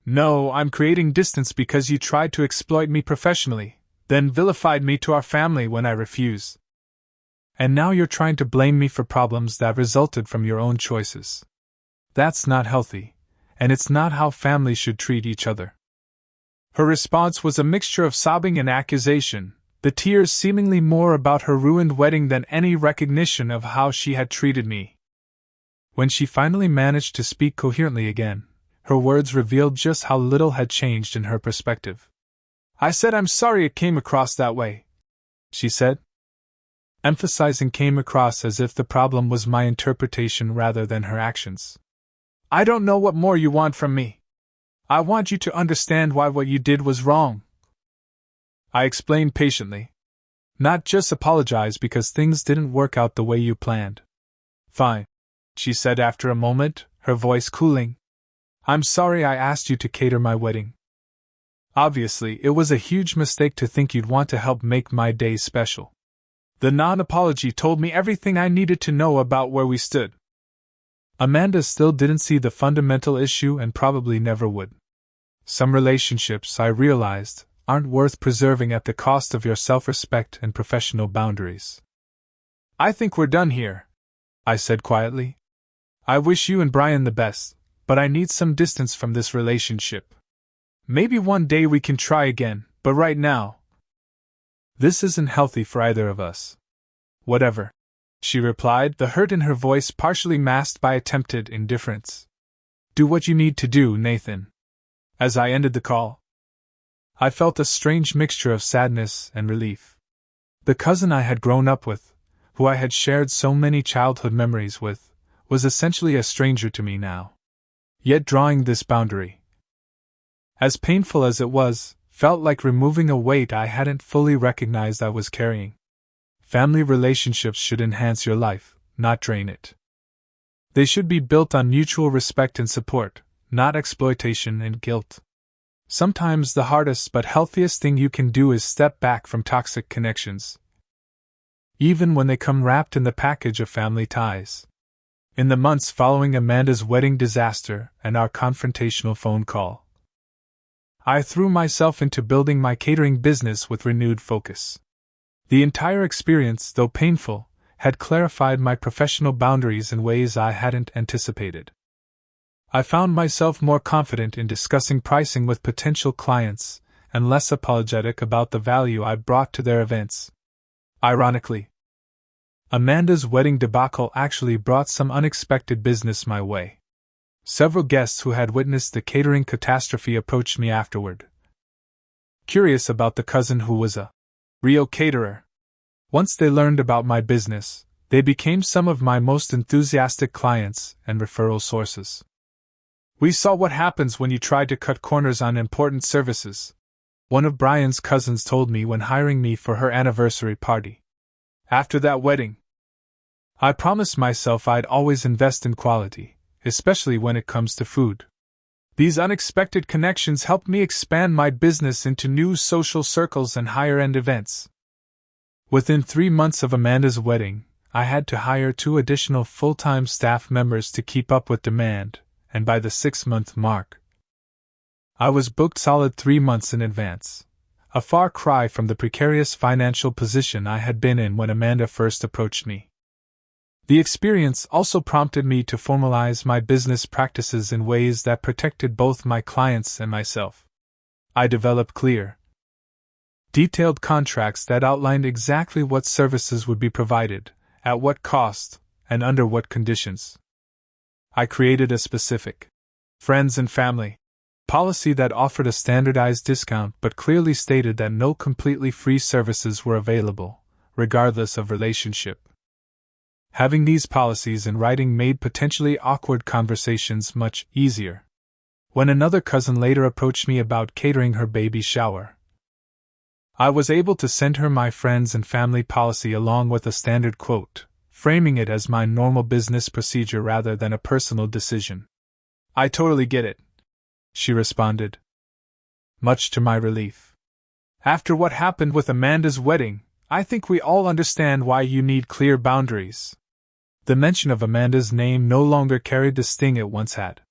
"No, I'm creating distance because you tried to exploit me professionally, then vilified me to our family when I refused. And now you're trying to blame me for problems that resulted from your own choices. That's not healthy, and it's not how families should treat each other." Her response was a mixture of sobbing and accusation, the tears seemingly more about her ruined wedding than any recognition of how she had treated me. When she finally managed to speak coherently again, her words revealed just how little had changed in her perspective. "I said I'm sorry it came across that way," she said, emphasizing came across as if the problem was my interpretation rather than her actions. "I don't know what more you want from me. I want you to understand why what you did was wrong." I explained patiently. "Not just apologize because things didn't work out the way you planned." "Fine," she said after a moment, her voice cooling. "I'm sorry I asked you to cater my wedding. Obviously, it was a huge mistake to think you'd want to help make my day special." The non-apology told me everything I needed to know about where we stood. Amanda still didn't see the fundamental issue and probably never would. Some relationships, I realized, aren't worth preserving at the cost of your self-respect and professional boundaries. "I think we're done here," I said quietly. "I wish you and Brian the best, but I need some distance from this relationship. Maybe one day we can try again, but right now, this isn't healthy for either of us." "Whatever," she replied, the hurt in her voice partially masked by attempted indifference. "Do what you need to do, Nathan." As I ended the call, I felt a strange mixture of sadness and relief. The cousin I had grown up with, who I had shared so many childhood memories with, was essentially a stranger to me now. Yet drawing this boundary, as painful as it was, felt like removing a weight I hadn't fully recognized I was carrying. Family relationships should enhance your life, not drain it. They should be built on mutual respect and support, not exploitation and guilt. Sometimes the hardest but healthiest thing you can do is step back from toxic connections, even when they come wrapped in the package of family ties. In the months following Amanda's wedding disaster and our confrontational phone call, I threw myself into building my catering business with renewed focus. The entire experience, though painful, had clarified my professional boundaries in ways I hadn't anticipated. I found myself more confident in discussing pricing with potential clients, and less apologetic about the value I brought to their events. Ironically, Amanda's wedding debacle actually brought some unexpected business my way. Several guests who had witnessed the catering catastrophe approached me afterward, curious about the cousin who was a real caterer. Once they learned about my business, they became some of my most enthusiastic clients and referral sources. "We saw what happens when you try to cut corners on important services," one of Brian's cousins told me when hiring me for her anniversary party. After that wedding, I promised myself I'd always invest in quality, especially when it comes to food. These unexpected connections helped me expand my business into new social circles and higher-end events. Within 3 months of Amanda's wedding, I had to hire 2 additional full-time staff members to keep up with demand, and by the 6-month mark, I was booked solid 3 months in advance, a far cry from the precarious financial position I had been in when Amanda first approached me. The experience also prompted me to formalize my business practices in ways that protected both my clients and myself. I developed clear, detailed contracts that outlined exactly what services would be provided, at what cost, and under what conditions. I created a specific friends and family policy that offered a standardized discount but clearly stated that no completely free services were available, regardless of relationship. Having these policies in writing made potentially awkward conversations much easier. When another cousin later approached me about catering her baby shower, I was able to send her my friends and family policy along with a standard quote, framing it as my normal business procedure rather than a personal decision. "I totally get it," she responded, much to my relief. "After what happened with Amanda's wedding, I think we all understand why you need clear boundaries." The mention of Amanda's name no longer carried the sting it once had.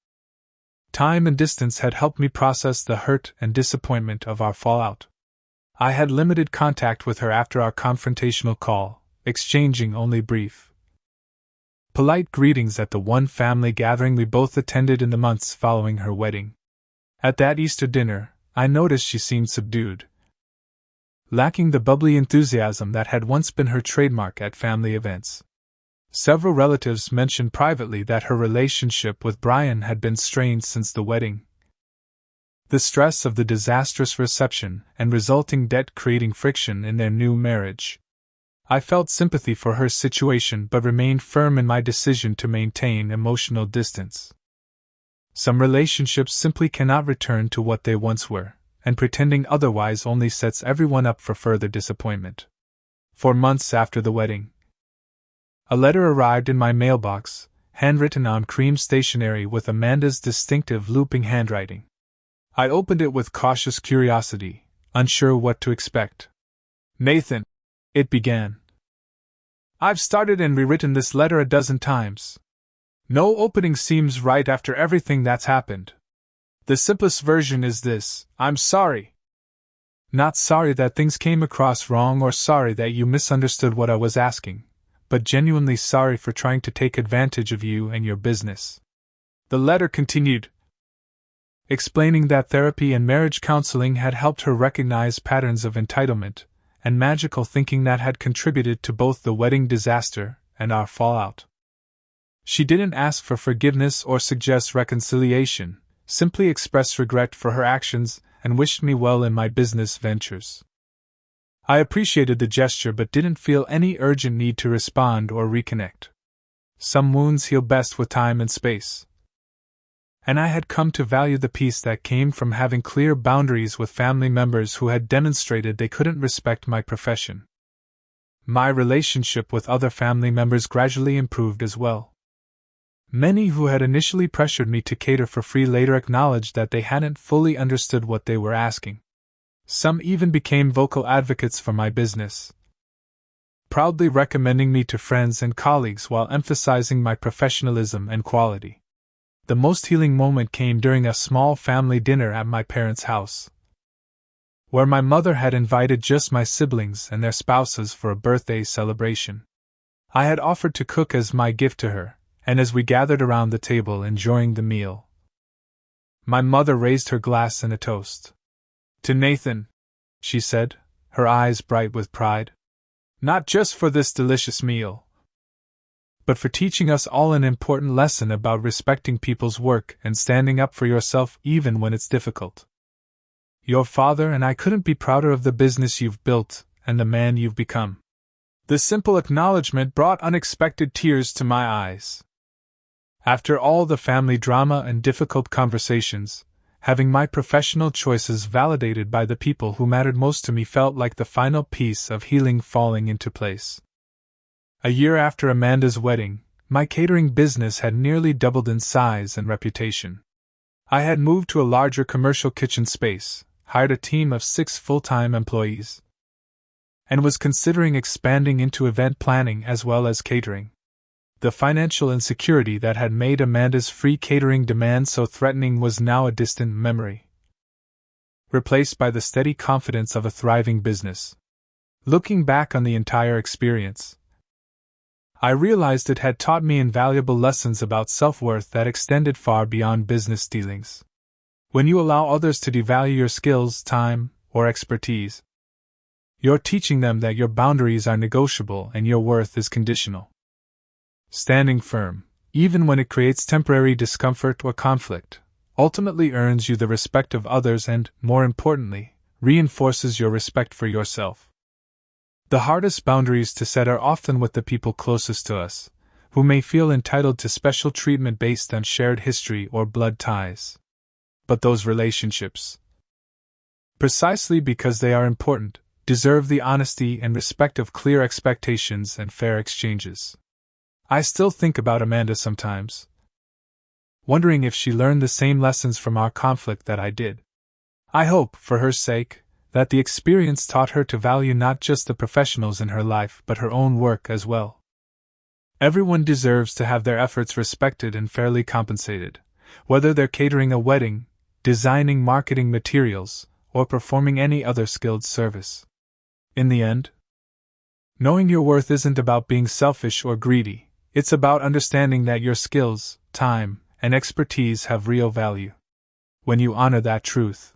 Time and distance had helped me process the hurt and disappointment of our fallout. I had limited contact with her after our confrontational call, exchanging only brief, polite greetings at the one family gathering we both attended in the months following her wedding. At that Easter dinner, I noticed she seemed subdued, lacking the bubbly enthusiasm that had once been her trademark at family events. Several relatives mentioned privately that her relationship with Brian had been strained since the wedding. The stress of the disastrous reception and resulting debt creating friction in their new marriage. I felt sympathy for her situation but remained firm in my decision to maintain emotional distance. Some relationships simply cannot return to what they once were, and pretending otherwise only sets everyone up for further disappointment. 4 months after the wedding, a letter arrived in my mailbox, handwritten on cream stationery with Amanda's distinctive looping handwriting. I opened it with cautious curiosity, unsure what to expect. "Nathan," it began, "I've started and rewritten this letter a dozen times. No opening seems right after everything that's happened. The simplest version is this: I'm sorry. Not sorry that things came across wrong or sorry that you misunderstood what I was asking, but genuinely sorry for trying to take advantage of you and your business." The letter continued, explaining that therapy and marriage counseling had helped her recognize patterns of entitlement and magical thinking that had contributed to both the wedding disaster and our fallout. She didn't ask for forgiveness or suggest reconciliation, simply expressed regret for her actions and wished me well in my business ventures. I appreciated the gesture but didn't feel any urgent need to respond or reconnect. Some wounds heal best with time and space. And I had come to value the peace that came from having clear boundaries with family members who had demonstrated they couldn't respect my profession. My relationship with other family members gradually improved as well. Many who had initially pressured me to cater for free later acknowledged that they hadn't fully understood what they were asking. Some even became vocal advocates for my business, proudly recommending me to friends and colleagues while emphasizing my professionalism and quality. The most healing moment came during a small family dinner at my parents' house, where my mother had invited just my siblings and their spouses for a birthday celebration. I had offered to cook as my gift to her, and as we gathered around the table enjoying the meal, My mother raised her glass in a toast. To Nathan, she said, her eyes bright with pride. Not just for this delicious meal, but for teaching us all an important lesson about respecting people's work and standing up for yourself even when it's difficult. Your father and I couldn't be prouder of the business you've built and the man you've become. The simple acknowledgement brought unexpected tears to my eyes. After all the family drama and difficult conversations, having my professional choices validated by the people who mattered most to me felt like the final piece of healing falling into place. A year after Amanda's wedding, my catering business had nearly doubled in size and reputation. I had moved to a larger commercial kitchen space, hired a team of 6 full-time employees, and was considering expanding into event planning as well as catering. The financial insecurity that had made Amanda's free catering demand so threatening was now a distant memory, replaced by the steady confidence of a thriving business. Looking back on the entire experience, I realized it had taught me invaluable lessons about self-worth that extended far beyond business dealings. When you allow others to devalue your skills, time, or expertise, you're teaching them that your boundaries are negotiable and your worth is conditional. Standing firm, even when it creates temporary discomfort or conflict, ultimately earns you the respect of others and, more importantly, reinforces your respect for yourself. The hardest boundaries to set are often with the people closest to us, who may feel entitled to special treatment based on shared history or blood ties. But those relationships, precisely because they are important, deserve the honesty and respect of clear expectations and fair exchanges. I still think about Amanda sometimes, wondering if she learned the same lessons from our conflict that I did. I hope, for her sake, that the experience taught her to value not just the professionals in her life but her own work as well. Everyone deserves to have their efforts respected and fairly compensated, whether they're catering a wedding, designing marketing materials, or performing any other skilled service. In the end, knowing your worth isn't about being selfish or greedy, it's about understanding that your skills, time, and expertise have real value. When you honor that truth,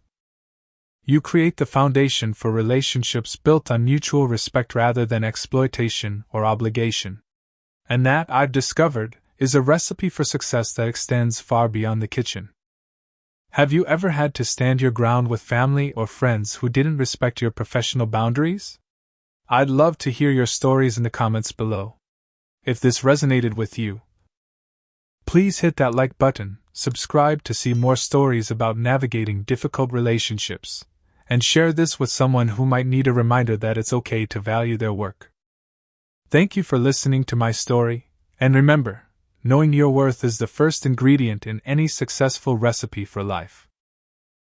you create the foundation for relationships built on mutual respect rather than exploitation or obligation. And that, I've discovered, is a recipe for success that extends far beyond the kitchen. Have you ever had to stand your ground with family or friends who didn't respect your professional boundaries? I'd love to hear your stories in the comments below. If this resonated with you, please hit that like button, subscribe to see more stories about navigating difficult relationships, and share this with someone who might need a reminder that it's okay to value their work. Thank you for listening to my story, and remember, knowing your worth is the first ingredient in any successful recipe for life.